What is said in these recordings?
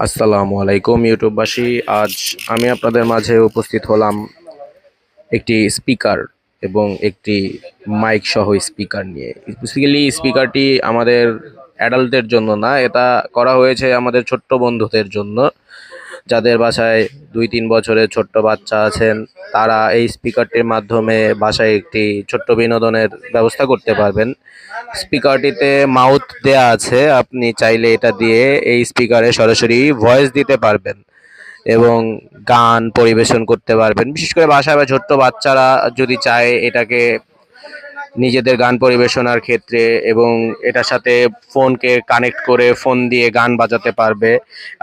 আসসালামু আলাইকুম ইউটিউববাসী। আজ আমি আপনাদের মাঝে উপস্থিত হলাম একটি স্পিকার এবং একটি মাইক সহ স্পিকার নিয়ে। বেসিক্যালি স্পিকারটি আমাদের অ্যাডাল্টদের জন্য না, এটা করা হয়েছে আমাদের ছোট্ট বন্ধুদের জন্য, যাদের বাসায় 2-3 বছরের ছোট্ট বাচ্চা আছেন। তারা এই স্পিকারটির মাধ্যমে বাসায় একটি ছোট্ট বিনোদনের ব্যবস্থা করতে পারবেন। স্পিকারটিতে মাউথ দেয়া আছে, আপনি চাইলে এটা দিয়ে এই স্পিকারে সরাসরি ভয়েস দিতে পারবেন এবং গান পরিবেশন করতে পারবেন। বিশেষ করে বাসায় বা ছোট্ট বাচ্চারা যদি চায় এটাকে নিজেদের গান পরিবেশনার ক্ষেত্রে, এবং এটার সাথে ফোনকে কানেক্ট করে ফোন দিয়ে গান বাজাতে পারবে।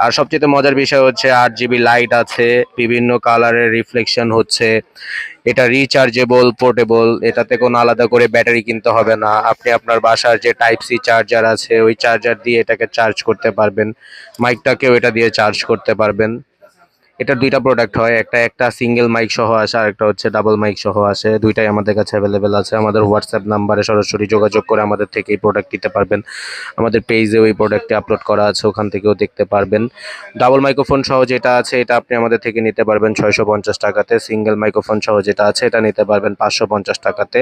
আর সবচেয়ে মজার বিষয় হচ্ছে 8 GB লাইট আছে, বিভিন্ন কালারের রিফ্লেকশন হচ্ছে। এটা রিচার্জেবল, পোর্টেবল, এটাতে কোনো আলাদা করে ব্যাটারি কিনতে হবে না। আপনি আপনার বাসার যে টাইপ সি চার্জার আছে ওই চার্জার দিয়ে এটাকে চার্জ করতে পারবেন। মাইকটাকেও এটা দিয়ে চার্জ করতে পারবেন। এটার দুইটা প্রোডাক্ট হয়, একটা একটা সিঙ্গেল মাইক সহ আসে, আর একটা হচ্ছে ডাবল মাইক সহ আসে। দুইটাই আমাদের কাছে অ্যাভেলেবেল আছে। আমাদের হোয়াটসঅ্যাপ নাম্বারে সরাসরি যোগাযোগ করে আমাদের থেকে এই প্রোডাক্ট নিতে পারবেন। আমাদের পেজেও এই প্রোডাক্টটি আপলোড করা আছে, ওখান থেকেও দেখতে পারবেন। ডাবল মাইক্রোফোন সহ যেটা আছে এটা আপনি আমাদের থেকে নিতে পারবেন 650 টাকাতে। সিঙ্গেল মাইক্রোফোন সহ যেটা আছে এটা নিতে পারবেন 550 টাকাতে।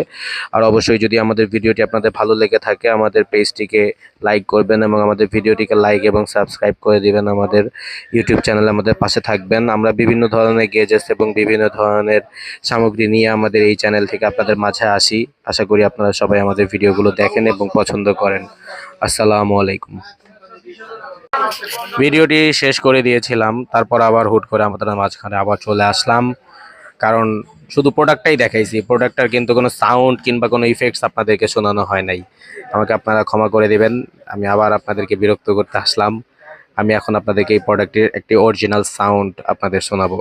আর অবশ্যই যদি আমাদের ভিডিওটি আপনাদের ভালো লেগে থাকে আমাদের পেজটিকে লাইক করবেন এবং আমাদের ভিডিওটিকে লাইক এবং সাবস্ক্রাইব করে দিবেন। আমাদের ইউটিউব চ্যানেলে আমাদের পাশে থাকবেন। আমরা বিভিন্ন ধরনের গেজেটস এবং বিভিন্ন ধরনের সামগ্রী নিয়ে আমাদের এই চ্যানেল থেকে আপনাদের মাঝে আসি। আশা করি আপনারা সবাই আমাদের ভিডিওগুলো দেখেন এবং পছন্দ করেন। আসসালামু আলাইকুম। ভিডিওটি শেষ করে দিয়েছিলাম, তারপর আবার হুট করে আমাদের মাঝখানে আবার চলে আসলাম, কারণ শুধু প্রোডাক্টটাই দেখাইছি। প্রোডাক্টটার কিন্তু কোনো সাউন্ড কিংবা কোনো ইফেক্টস আপনাদেরকে শোনানো হয় নাই। আমাকে আপনারা ক্ষমা করে দিবেন, আমি আবার আপনাদেরকে বিরক্ত করতে আসলাম। আমি এখন আপনাদেরকে এই প্রোডাক্টের একটি অরিজিনাল সাউন্ড আপনাদের শোনাবো।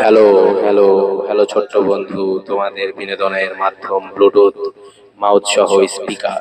হ্যালো, হ্যালো, হ্যালো ছোট্ট বন্ধু, তোমাদের বিনোদনের মাধ্যম ব্লুটুথ মাউথ সহ স্পিকার।